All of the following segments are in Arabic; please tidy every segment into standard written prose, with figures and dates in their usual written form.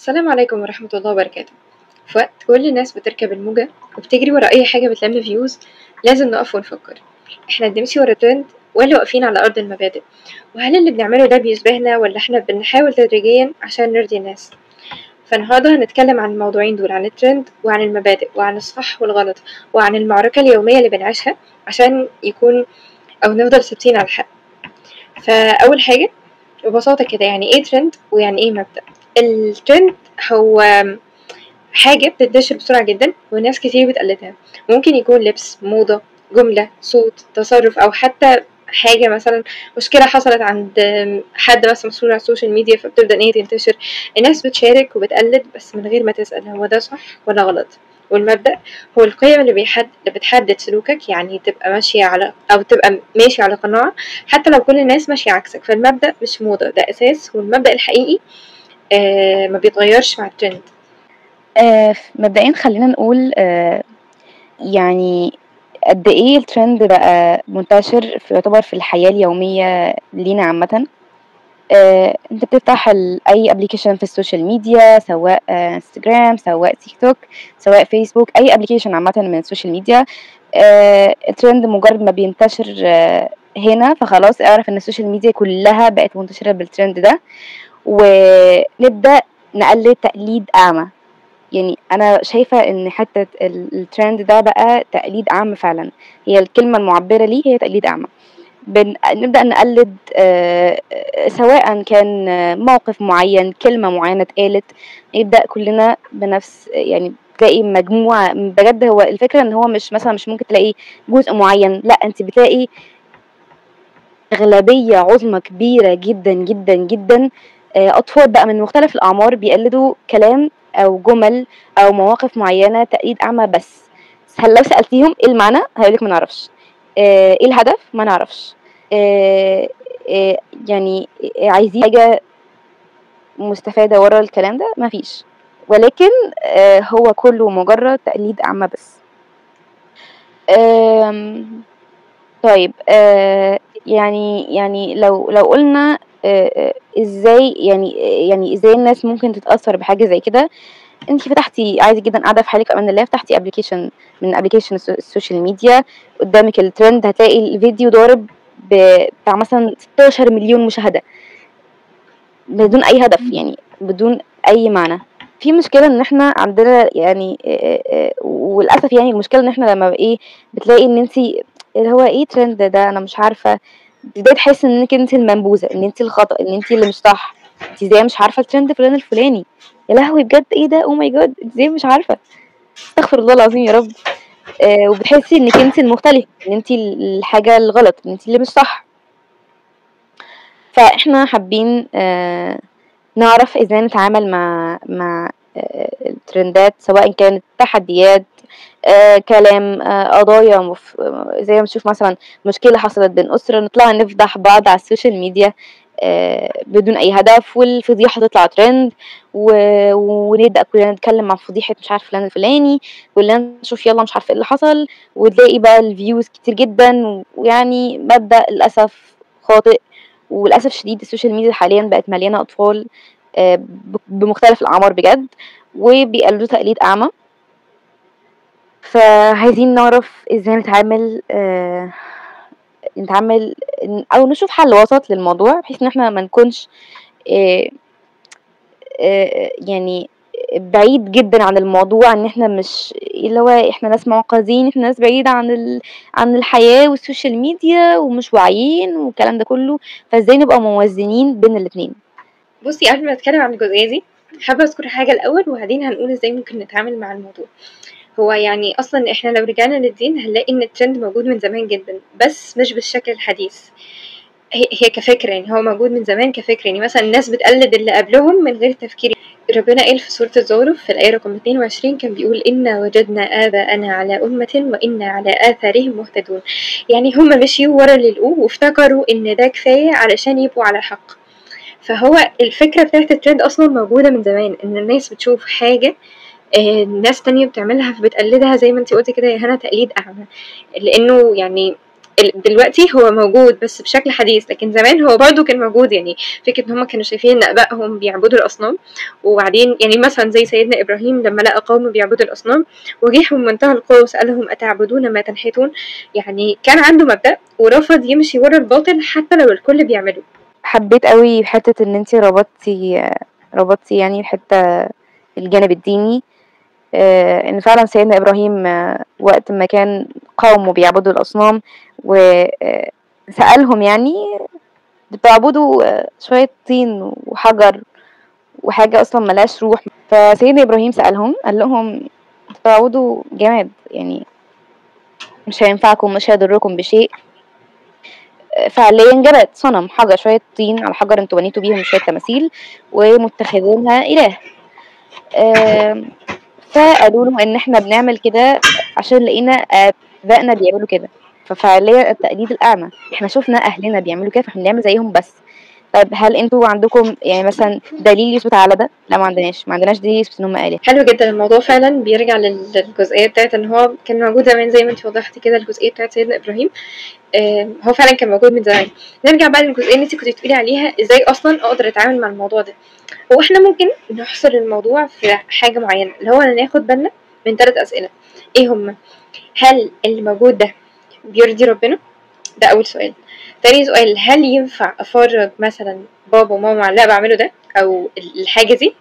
السلام عليكم ورحمة الله وبركاته. في وقت كل الناس بتركب الموجة وبتجري ورا أي حاجة بتلم فيوز، لازم نقف ونفكر، احنا بنمشي ورا ترند ولا واقفين على أرض المبادئ؟ وهل اللي بنعمله ده بيشبهنا ولا احنا بنحاول تدريجيا عشان نرضي الناس؟ فالنهاردة هنتكلم عن الموضوعين دول، عن الترند وعن المبادئ وعن الصح والغلط وعن المعركة اليومية اللي بنعيشها عشان يكون أو نفضل ثابتين على الحق. فأول حاجة ببساطة كده، يعني ايه ترند ويعني ايه مبدأ؟ الترند هو حاجة بتنتشر بسرعة جدا وناس كتير بتقلدها، ممكن يكون لبس، موضة، جملة، صوت، تصرف، أو حتى حاجة مثلا مشكلة حصلت عند حد مثلا مشهور على السوشيال ميديا فبتبدأ إن هي تنتشر. الناس بتشارك وبتقلد بس من غير ما تسأل هو ده صح ولا غلط. والمبدأ هو القيم اللي بتحدد سلوكك، يعني تبقى ماشية على أو تبقى ماشي على قناعة حتى لو كل الناس ماشية عكسك. فالمبدأ مش موضة، ده أساس، والمبدأ الحقيقي ما بيتغيرش مع الترند. مبدئيا خلينا نقول يعني قد ايه الترند بقى منتشر يعتبر في الحياة اليومية لينا عامة. انت بتفتح اي ابلكيشن في السوشيال ميديا، سواء انستجرام، سواء تيك توك، سواء فيسبوك، اي ابلكيشن عامة من السوشيال ميديا. الترند مجرد ما بينتشر هنا فخلاص اعرف ان السوشيال ميديا كلها بقت منتشرة بالترند ده، ونبدأ نقلد تقليد أعمى. يعني انا شايفة ان حتى الترند ده بقى تقليد اعمى فعلا، هي الكلمة المعبرة ليه هي تقليد اعمى. نبدأ نقلد سواء كان موقف معين، كلمة معينة اتقالت، يبدأ كلنا بنفس، يعني تلاقي مجموعة بجد. هو الفكرة ان هو مش مثلا مش ممكن تلاقي جزء معين، لا انت بتلاقي أغلبية عظمى كبيرة جدا جدا جدا، أطفال بقى من مختلف الأعمار بيقلدوا كلام أو جمل أو مواقف معينة تقليد أعمى. بس هل لو سألتيهم إيه المعنى هيقولك ما نعرفش، إيه الهدف ما نعرفش، يعني عايزين حاجة مستفادة ورا الكلام ده ما فيش، ولكن هو كله مجرد تقليد أعمى بس. طيب يعني لو قلنا ازاي، يعني ازاي الناس ممكن تتأثر بحاجة زي كده. انت فتحتي عادي جدا قاعدة في حالك امان الله، فتحتي ابلكيشن من ابلكيشن السوشيال ميديا، قدامك الترند هتلاقي الفيديو ضارب بتاع مثلا 16 مليون مشاهدة بدون اي هدف، يعني بدون اي معنى. في مشكلة ان احنا عندنا يعني وللأسف يعني المشكلة ان احنا لما بتلاقي ان انت اللي هو ايه ترند ده انا مش عارفة، تبداي تحسي انك انت المنبوذة، ان انت الخطأ، ان انت اللي مش صح. انت ازاي مش عارفة الترند فلان الفلاني؟ يا لهوي بجد ايه ده، او ماي جاد انت ازاي مش عارفة؟ استغفر الله العظيم يا رب. وبتحسي انك انت المختلف، ان انت الحاجة الغلط، ان انت اللي مش صح. فاحنا حابين نعرف ازاي نتعامل مع الترندات، سواء كانت تحديات، كلام، قضايا زي ما بنشوف مثلا مشكلة حصلت بين أسرة نطلع نفضح بعض على السوشيال ميديا بدون أي هدف، والفضيحة تطلع ترند ونبدأ كلنا نتكلم عن فضيحة مش عارف فلان الفلاني، كلنا نشوف يلا مش عارف ايه اللي حصل، وتلاقي بقى الفيوز كتير جدا. ويعني مبدأ للأسف خاطئ، وللأسف شديد السوشيال ميديا حاليا بقت مليانة أطفال بمختلف الأعمار بجد، وبيقلدوا تقليد أعمى. فعايزين نعرف ازاي نتعامل او نشوف حل وسط للموضوع، بحيث ان احنا ما نكونش يعني بعيد جدا عن الموضوع، ان احنا مش اللي هو احنا ناس معقدين، احنا ناس بعيدة عن الحياة والسوشيال ميديا ومش واعيين والكلام ده كله. فازاي نبقى موازنين بين الاتنين؟ بصي، قبل ما نتكلم عن الجزئية دي حابة أذكر حاجة الأول وبعدين هنقول ازاي ممكن نتعامل مع الموضوع. هو يعني أصلا احنا لو رجعنا للدين هنلاقي إن الترند موجود من زمان جدا بس مش بالشكل الحديث. هي كفكرة، يعني هو موجود من زمان كفكرة، يعني مثلا الناس بتقلد اللي قبلهم من غير تفكير. ربنا قال في سورة الزخرف في الآية رقم 22 كان بيقول إنا وجدنا آباءنا على أمة وإنا على آثارهم مهتدون. يعني هم مشيوا ورا اللي لقوه وافتكروا إن ده كفاية علشان يبقوا على حق. فهو الفكرة بتاعت الترند أصلا موجودة من زمان، إن الناس بتشوف حاجة ناس تانية بتعملها فبتقلدها، زي ما انتي قلتي كده يا هنا، تقليد أعمى. لأنه يعني دلوقتي هو موجود بس بشكل حديث، لكن زمان هو برضه كان موجود. يعني فكرة ان هم كانوا شايفين ان ابائهم بيعبدوا الاصنام، وبعدين يعني مثلا زي سيدنا ابراهيم لما لقى قوم بيعبدوا الاصنام وجه من منتهى القوة وسألهم اتعبدون ما تنحتون، يعني كان عنده مبدأ ورفض يمشي ورا الباطل حتى لو الكل بيعمله. حبيت قوي حتة ان انتي ربطتي يعني الحتة الجانب الديني، ان فعلا سيدنا ابراهيم وقت ما كان قومه بيعبدوا الاصنام وسألهم يعني بتعبدوا شوية طين وحجر وحاجة اصلا ملهاش روح، فسيدنا ابراهيم سألهم قال لهم بتعبدوا جماد، يعني مش هينفعكم مش هيضركم بشيء. فعليا جبت صنم حجر، شوية طين على حجر انتوا بنيتوا بيهم شوية تماثيل ومتخذينها إله. فقالوا له ان احنا بنعمل كده عشان لقينا ابائنا بيعملوا كده، ففعليا التقليد الاعمى، احنا شفنا اهلنا بيعملوا كده فاحنا بنعمل زيهم بس. طيب هل انتوا عندكم يعني مثلا دليل يثبت على ده؟ لا، ما عندناش دليل يثبت ان هم آلهة. حلو جدا. الموضوع فعلا بيرجع للجزئية بتاعت ان هو كان موجود زمان زي ما انت وضحتي كده، الجزئية بتاعت سيدنا ابراهيم. هو فعلا كان موجود من زمان. نرجع بقى للجزئية اللي انت كنت بتقولي عليها، ازاي اصلا اقدر اتعامل مع الموضوع ده. هو احنا ممكن نحصر الموضوع في حاجة معينة، اللي هو ناخد بالنا من 3 أسئلة. ايه هما؟ هل اللي موجود ده بيرضي ربنا؟ ده أول سؤال. تاني سؤال، هل ينفع أفرج مثلا بابا وماما على اللي أنا بعمله ده أو الحاجة دي؟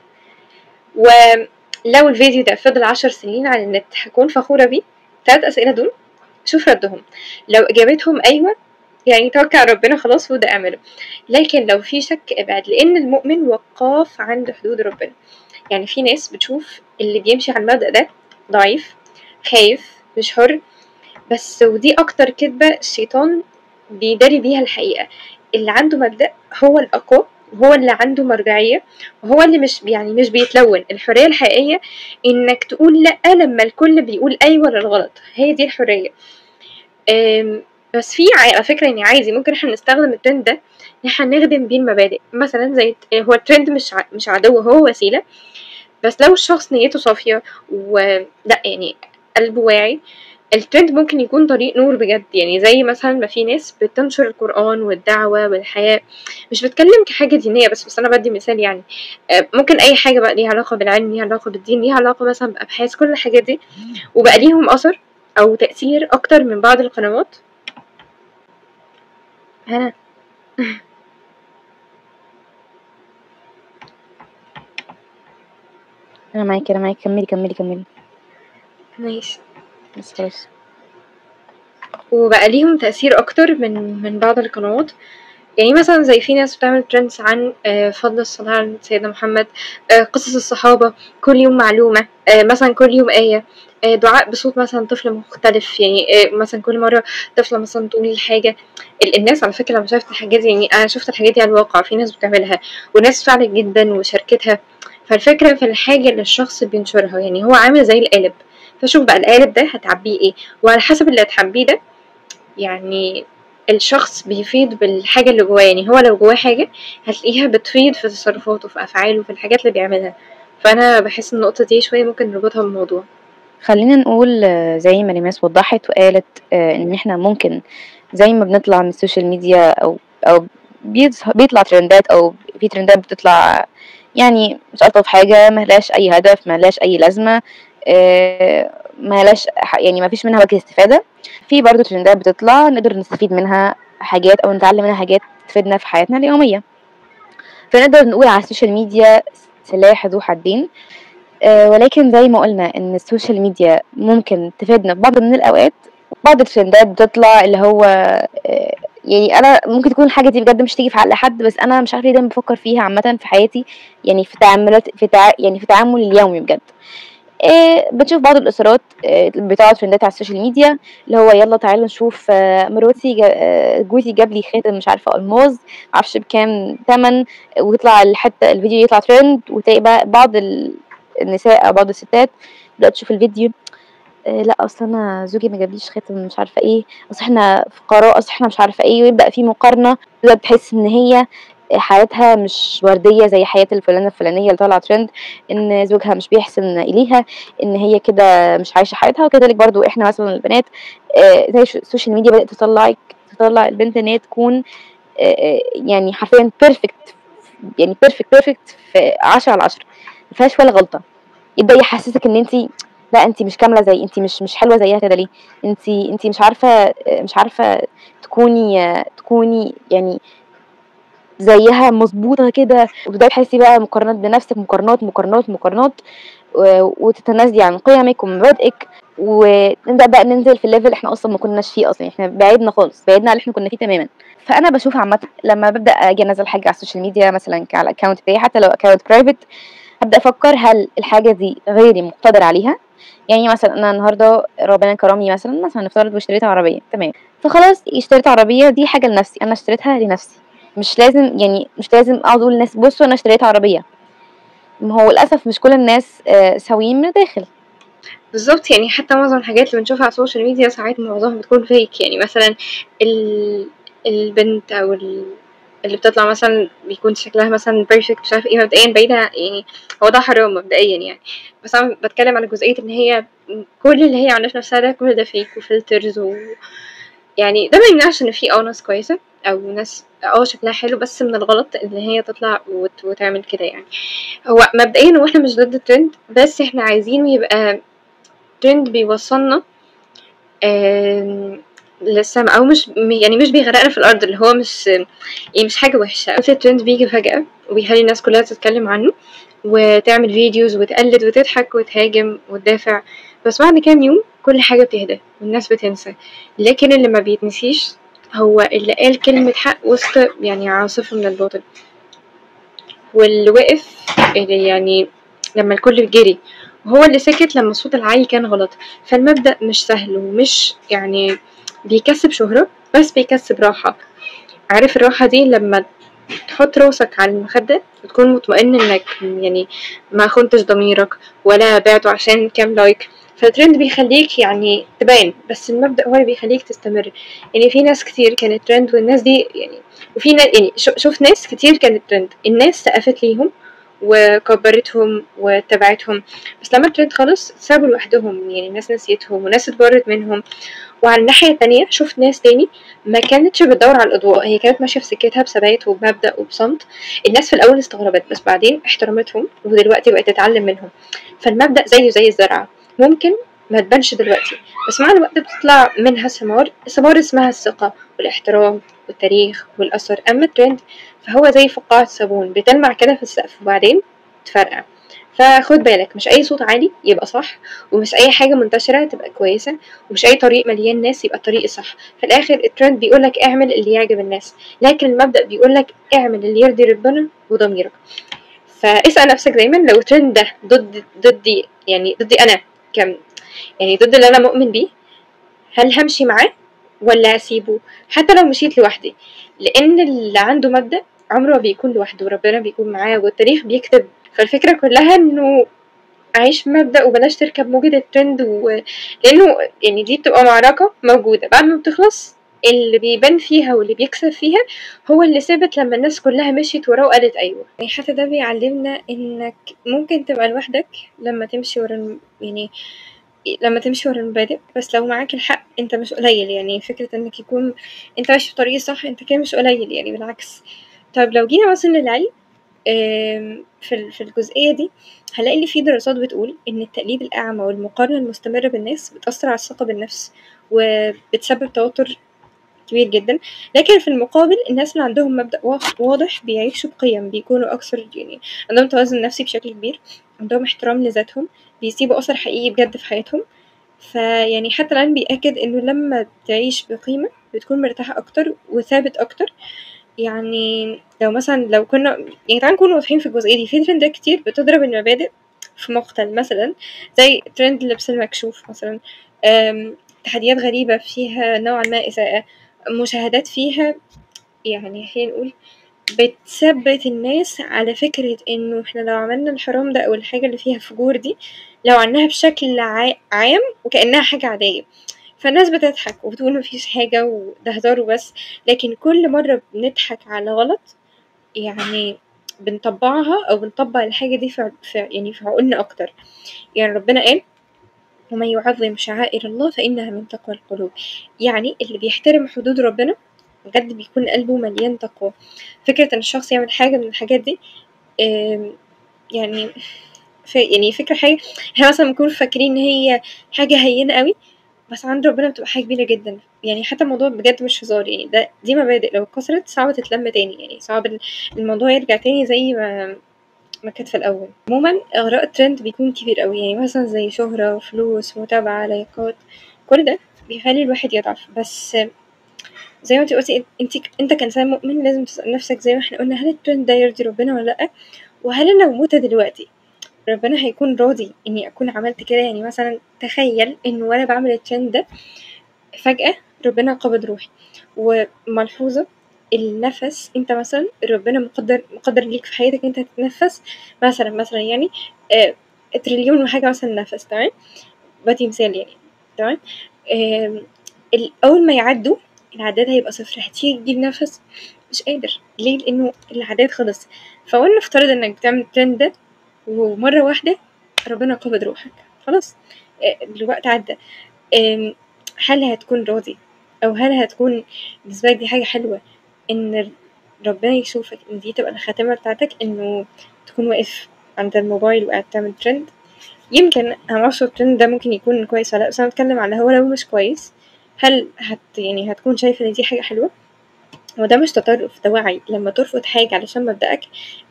ولو الفيديو ده فضل 10 سنين على النت هكون فخورة بيه. 3 أسئلة دول شوف ردهم. لو إجابتهم أيوة، يعني توكل على ربنا خلاص وده اعمله. لكن لو في شك ابعد، لأن المؤمن وقاف عند حدود ربنا. يعني في ناس بتشوف اللي بيمشي على المبدأ ده ضعيف، خايف، مش حر. بس ودي أكتر كدبة الشيطان بيداري بيها الحقيقة. اللي عنده مبدأ هو الأقوى، وهو اللي عنده مرجعية، وهو اللي مش بيتلون. الحرية الحقيقية إنك تقول لأ لما الكل بيقول أيوة للغلط، هي دي الحرية. بس في على فكرة يعني عادي ممكن احنا نستخدم الترند ده ان احنا نخدم بيه المبادئ. مثلا زي هو الترند مش عدو، هو وسيلة. بس لو الشخص نيته صافية ولا يعني قلبه واعي، الترند ممكن يكون طريق نور بجد. يعني زي مثلا ما في ناس بتنشر القرآن والدعوة والحياة، مش بتكلم كحاجة دينية بس أنا بدي مثال. يعني ممكن أي حاجة بقى ليها علاقة بالعلم، ليها علاقة بالدين، ليها علاقة مثلا بأبحاث، كل الحاجات دي، وبقى ليهم أثر أو تأثير أكتر من بعض القنوات. أنا انا معاكي كملي. ماشي. بس خلاص. وبقى ليهم تأثير أكتر من بعض القنوات. يعني مثلا زي في ناس بتعمل ترندز عن فضل الصلاة على سيدنا محمد، قصص الصحابة، كل يوم معلومة، مثلا كل يوم آية، دعاء بصوت مثلا طفل مختلف. يعني مثلا كل مرة طفلة مثلا تقول حاجة. الناس على فكرة لما شفت الحاجات دي، يعني أنا شفت الحاجات دي على الواقع، في ناس بتعملها وناس فعلت جدا وشاركتها. فالفكرة في الحاجة اللي الشخص بينشرها، يعني هو عامل زي القالب. فشوف بقى القالب ده هتعبيه ايه، وعلى حسب اللي هتحبيه ده يعني الشخص بيفيض بالحاجة اللي جواه. يعني هو لو جواه حاجة هتلاقيها بتفيض في تصرفاته في أفعاله في الحاجات اللي بيعملها. فأنا بحس النقطة دي شوية ممكن نربطها بالموضوع. خلينا نقول زي ما ريماس وضحت وقالت ان احنا ممكن زي ما بنطلع من السوشيال ميديا او بيطلع ترندات او في ترندات بتطلع يعني مش ألطف حاجة، ملهاش أي هدف، ملهاش أي لازمة، ملهاش يعني ما فيش منها وجه استفادة. في برضو ترندات بتطلع نقدر نستفيد منها حاجات أو نتعلم منها حاجات تفيدنا في حياتنا اليومية. فنقدر نقول على السوشيال ميديا سلاح ذو حدين. ولكن زي ما قلنا ان السوشيال ميديا ممكن تفيدنا في بعض من الاوقات، بعض الترندات بتطلع اللي هو يعني انا ممكن تكون الحاجه دي بجد مش تيجي في عقل حد، بس انا مش عارفه ليه دايما بفكر فيها عامه في حياتي، يعني في تعاملات يعني في تعاملي اليومي بجد. بتشوف بعض الاسرات بتاع ترندات على السوشيال ميديا اللي هو يلا تعالوا نشوف مراتي جوزي جاب لي خاتم مش عارفه الماظ معرفش بكام تمن، ويطلع الفيديو يطلع ترند، وتلاقي بقى بعض النساء او بعض الستات بدأت تشوف الفيديو لا اصل انا زوجي ما جابليش خاتم مش عارفه ايه، اصل احنا فقراء، اصل احنا مش عارفه ايه، ويبدأ في مقارنه، تبدأ تحس ان هي حياتها مش وردية زي حياة الفلانة الفلانية اللي طالعة ترند، ان زوجها مش بيحسن اليها، ان هي كده مش عايشة حياتها. وكذلك برضو احنا مثلا البنات، زي السوشيال ميديا بدأت تطلع البنت ان هي تكون يعني حرفيا بيرفكت، يعني بيرفكت في 10/10، مفيهاش ولا غلطة. يبدأ يحسسك ان انت لا، انت مش كاملة، زي انت مش حلوة زيها كده ليه؟ انت مش عارفة تكوني يعني زيها مظبوطة كده. وتبدأي تحسي بقى مقارنات بنفسك، مقارنات، وتتنازلي عن قيمك ومبادئك، ونبدأ بقى ننزل في الليفل احنا اصلا ما كناش فيه اصلا، احنا بعدنا خالص، بعدنا عن اللي احنا كنا فيه تماما. فانا بشوف عامه لما ببدا اجي انزل حاجه على السوشيال ميديا مثلا على الاكونت بتاعي، حتى لو اكونت برايفت، ابدا افكر هل الحاجه دي غيري مقتدر عليها. يعني مثلا انا النهارده ربنا كرمني، مثلا نفترض واشتريت عربيه، تمام، فخلاص اشتريت عربيه، دي حاجه لنفسي، انا اشتريتها لنفسي، مش لازم اقعد اقول للناس بصوا انا اشتريت عربيه. ما هو للاسف مش كل الناس سويين من الداخل. بالظبط، يعني حتى معظم الحاجات اللي بنشوفها على السوشيال ميديا ساعات معظمها بتكون فيك. يعني مثلا ال... البنت او اللي بتطلع مثلا بيكون شكلها مثلا بيرفكت مش عارفه ايه، مبدئيا بعيدة يعني، هو ده حرام مبدئيا يعني. بس انا بتكلم على جزئية ان هي كل اللي هي عاملاه في نفسها ده كل ده فيك وفلترز يعني ده ما يمنعش ان في ناس كويسة او ناس شكلها حلو، بس من الغلط ان هي تطلع وتعمل كده يعني. هو مبدئيا هو احنا مش ضد الترند، بس احنا عايزينه يبقى ترند بيوصلنا للسما، او مش يعني مش بيغرقنا في الارض، اللي هو مش يعني مش حاجه وحشه. في ترند بيجي فجاه وبيخلي الناس كلها تتكلم عنه وتعمل فيديوز وتقلد وتضحك وتهاجم وتدافع، بس بعد كام يوم كل حاجه بتهدى والناس بتنسى. لكن اللي ما بيتنسيش هو اللي قال كلمه حق وسط يعني عاصفه من الباطل، واللي وقف اللي يعني لما الكل جري، وهو اللي سكت لما الصوت العالي كان غلط. فالمبدأ مش سهل ومش يعني بيكسب شهرة، بس بيكسب راحة. عارف الراحة دي لما تحط راسك على المخدة وتكون مطمئن انك يعني ما خنتش ضميرك ولا بعته عشان كام لايك. فالترند بيخليك يعني تبان، بس المبدأ هو اللي بيخليك تستمر. يعني في ناس كتير كانت ترند والناس دي يعني، وفي ناس يعني شوف ناس كتير كانت ترند الناس سقفت ليهم وكبرتهم واتبعتهم، بس لما الترند خلص سابوا لوحدهم، يعني الناس نسيتهم وناس اتبرت منهم. وعلى الناحية التانية شوف ناس تاني ما كانتش بتدور على الأضواء، هي كانت ماشية في سكتها بثبات وبمبدأ وبصمت. الناس في الأول استغربت بس بعدين احترمتهم ودلوقتي بقت تتعلم منهم. فالمبدأ زيه زي الزرعة، ممكن ما تبانش دلوقتي بس مع الوقت بتطلع منها ثمار اسمها الثقة والاحترام والتاريخ والأثر. أما الترند فهو زي فقاعة صابون بتلمع كده في السقف وبعدين تفرقع. فخد بالك مش أي صوت عالي يبقى صح، ومش أي حاجة منتشرة تبقى كويسة، ومش أي طريق مليان ناس يبقى الطريق الصح. في الآخر الترند بيقولك اعمل اللي يعجب الناس، لكن المبدأ بيقولك اعمل اللي يرضي ربنا وضميرك. فاسأل نفسك دايما لو الترند ده ضدي، يعني ضدي أنا كم، يعني ضد اللي أنا مؤمن بيه، هل همشي معاه ولا هسيبه؟ حتى لو مشيت لوحدي، لأن اللي عنده مبدأ عمره ما بيكون لوحده، وربنا بيكون معاه والتاريخ بيكتب. فالفكرة كلها انه عيش مبدأ وبلاش تركب موجة الترند لأنه يعني دي بتبقى معركة موجودة بعد ما بتخلص، اللي بيبان فيها واللي بيكسب فيها هو اللي ثابت لما الناس كلها مشيت وراه وقالت أيوة. يعني حتى ده بيعلمنا إنك ممكن تبقى لوحدك لما تمشي ورا يعني لما تمشي ورا المبادئ، بس لو معاك الحق انت مش قليل. يعني فكرة انك يكون انت ماشي في طريق صح انت كده مش قليل، يعني بالعكس. طيب لو جينا مثلا للعلم، في الجزئية دي هنلاقي إن في دراسات بتقول إن التقليد الأعمى والمقارنة المستمرة بالناس بتأثر على الثقة بالنفس وبتسبب توتر كبير جدا. لكن في المقابل الناس اللي عندهم مبدأ واضح بيعيشوا بقيم، بيكونوا أكثر يعني عندهم توازن نفسي بشكل كبير، عندهم احترام لذاتهم، بيسيبوا أثر حقيقي بجد في حياتهم. فيعني حتى العلم بيأكد إنه لما تعيش بقيمة بتكون مرتاحة أكتر وثابت أكتر. يعني لو كنا يعني تعالى نكون واضحين في الجزئية دي، في ترندات كتير بتضرب المبادئ في مقتل، مثلا زي ترند اللبس المكشوف مثلا، تحديات غريبة فيها نوعا ما إساءة، مشاهدات فيها يعني خلينا نقول بتثبت الناس على فكرة انه احنا لو عملنا الحرام ده او الحاجة اللي فيها فجور دي، لو عملناها بشكل عام وكأنها حاجة عادية، فالناس بتضحك وبتقول مفيش حاجة وده هزار وبس. لكن كل مرة بنضحك على غلط يعني بنطبّعها أو بنطبّق الحاجة دي يعني في عقولنا أكتر. يعني ربنا قال: "ومن يعظم شعائر الله فإنها من تقوى القلوب". يعني اللي بيحترم حدود ربنا بجد بيكون قلبه مليان تقوى. فكرة إن الشخص يعمل حاجة من الحاجات دي آمم يعني يعني فكرة حاجة إحنا مثلًا بنكون فاكرين إن هي حاجة هينة أوي، بس عند ربنا بتبقى حاجة كبيرة جدًا. يعني حتى الموضوع بجد مش هزار، يعني دي مبادئ لو اتكسرت صعب تتلم تاني، يعني صعب الموضوع يرجع تاني زي ما كانت في الأول. عمومًا إغراء الtrend بيكون كبير أوي، يعني مثلًا زي شهرة، فلوس، متابعة، لايكات، كل ده بيخلّي الواحد يضعف. بس زي ما أنتِ قُلتِ أنت كإنسان مؤمن لازم تسأل نفسك زي ما إحنا قُلنا، هل الtrend ده يرضي ربنا والّا لأ؟ وهل أنا لو مُتّ دلوقتي ربنا هيكون راضي إني أكون عملت كده؟ يعني مثلًا تخيّل إنه وأنا باعمل الtrend ده فجأة ربنا قبض روحي. وملحوظة، النَفَس أنت مثلًا ربنا مقدّر ليك في حياتك أنت تتنفّس مثلًا يعني آآ تريليون وحاجة مثلًا نَفَس، تمام، بادّي مثال يعني، تمام. آمم أول ما يعدّوا العداد هيبقى 0، هتيجي تجيب نَفَس مش قادر. ليه؟ لإنه العداد خلص. فولنفترض إنك بتعمل الtrend ده ومرّة واحدة ربنا قبض روحك، خلاص، الوقت عدّى. آمم هل هتكون راضي، أو هل هتكون بالنسبة لك دي حاجة حلوة إن ربنا يشوفك إن دي تبقى الخاتمة بتاعتك، إنه تكون واقف عند الموبايل وقاعد تعمل trend؟ يمكن أنا معرفش الtrend ده ممكن يكون كويس والّا لأ، بس أنا باتكلم على هو لو مش كويس، هل يعني هتكون شايف إن دي حاجة حلوة؟ هو ده مش تطرُّف، ده وعي. لمّا ترفض حاجة علشان مبدأك،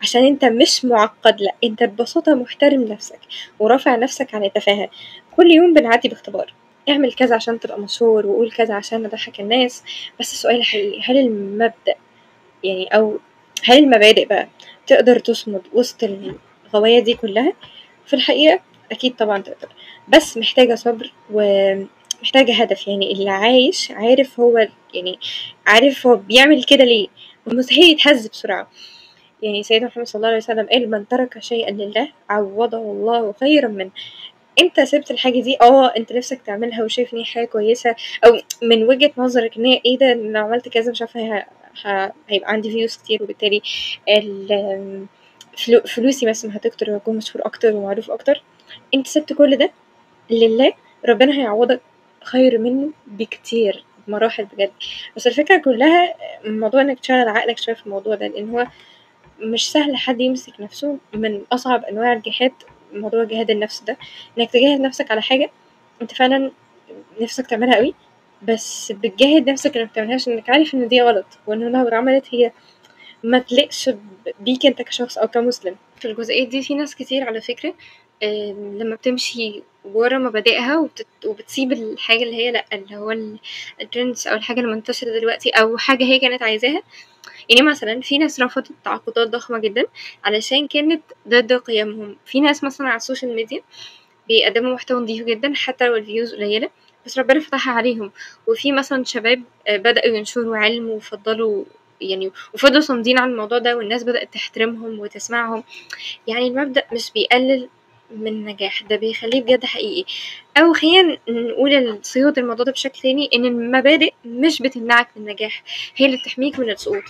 عشان أنت مش مُعقّد، لأ، أنت ببساطة محترم نَفْسك ورافع نَفْسك عن التفاهة. كل يوم بنعدّي باختبار، اعمل كذا عشان تبقى مشهور، وقُل كذا عشان أضحّك الناس. بس السؤال الحقيقي، هل المبدأ يعني أو هل المبادئ بقى تقدر تصمد وسط الغواية دي كلّها؟ في الحقيقة أكيد طبعًا تقدر، بس محتاجة صبر ومحتاجة هدف. يعني اللي عايش يعني عارف هو بيعمل كده ليه، ومستحيل يتهز بسرعة. يعني سيدنا محمد صلى الله عليه وسلم قال: "من ترك شيئًا لله عوّضه الله خيرًا منه". أنت سِبت الحاجة دي، أنت نِفْسك تعملها وشايف إن هي حاجة كويسة، أو من وجهة نظرك إن هي إيه ده، أنا لو عملت كذا مش عارفة هيبقى عندي views كتير، وبالتالي ال آمم فلوسي مثلًا هتكتر وهاكون مشهور أكتر ومعروف أكتر. أنت سِبت كل ده لله، ربنا هيعوّضك خير منّه بكتير، بمراحل بجد. بس الفكرة كلّها موضوع إنّك تشغّل عقلك شوية في الموضوع ده، لإن هو مش سهل حد يمسك نَفْسه. من أصعب أنواع الجهاد موضوع جهاد النَفْس ده، إنّك تجاهد نَفْسك على حاجة أنت فعلًا نِفْسك تعملها أوي، بس بتجاهد نَفْسك إنّك ما تعملهاش، إنّك عارف إن دي غلط، وإنه لو اتعملت هي ما تليقش بيك أنت كشخص أو كمسلم. في الجزئية دي في ناس كتير على فكرة لمّا بتمشي ورا مبادئها وبتسيب الحاجة اللي هي لأ، اللي هو الtrends أو الحاجة المنتشرة دلوقتي أو حاجة هي كانت عايزاها. يعني مثلًا في ناس رفضت تعاقدات ضخمة جدًا علشان كانت ضد قيمهم. في ناس مثلًا على السوشيال ميديا بيقدموا محتوى نضيف جدًا حتى لو الviews قليلة، بس ربنا فتحها عليهم. وفي مثلًا شباب بدأوا ينشروا علم وفضّلوا يعني وفضلوا صامدين عن الموضوع ده، والناس بدأت تحترمهم وتسمعهم. يعني المبدأ مش بيقلل من النجاح، ده بيخلّيه بجد حقيقي. أو خلّينا نقول صيغة الموضوع ده بشكل تاني، إن المبادئ مش بتمنعك من النجاح، هي اللي بتحميك من السقوط.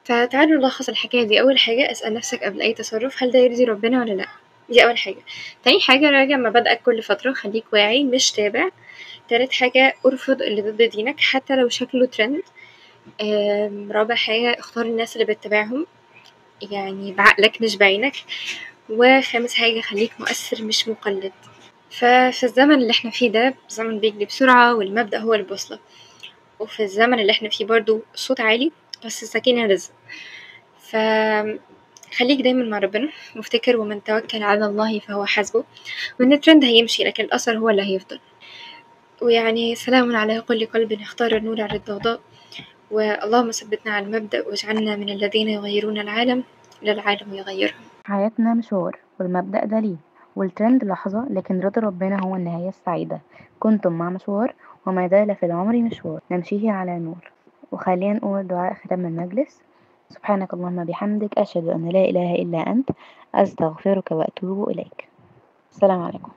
فتعالوا نلخص الحكاية دي. أول حاجة، اسأل نفسك قبل أي تصرف، هل ده يرضي ربنا والّا لأ؟ دي أول حاجة. تاني حاجة، راجع مبادئك كل فترة، خليك واعي مش تابع. تالت حاجة، ارفض اللي ضد دينك حتى لو شكله ترند. رابع حاجة، اختار الناس اللي بتتابعهم يعني بعقلك مش بعينك. وخامس حاجة، خليك مؤثر مش مقلد. ففي الزمن اللي احنا فيه ده زمن بيجري بسرعة والمبدأ هو البوصلة، وفي الزمن اللي احنا فيه برضو الصوت عالي بس السكينة رزق. فخليك دايما مع ربنا، وافتكر: ومن توكل على الله فهو حسبه. وإن الترند هيمشي لكن الأثر هو اللي هيفضل. ويعني سلام على كل قلب اختار النور على الضوضاء. واللهم ثبتنا على المبدأ واجعلنا من الذين يغيرون العالم لا العالم يغيرهم. حياتنا مشوار والمبدأ دليل والترند لحظة، لكن رضا ربنا هو النهاية السعيدة. كنتم مع مشوار، وما زال في العمر مشوار نمشيه على نور. وخلينا نقول دعاء ختام المجلس: سبحانك اللهم بحمدك، أشهد أن لا إله إلا أنت، أستغفرك وأتوب إليك. السلام عليكم.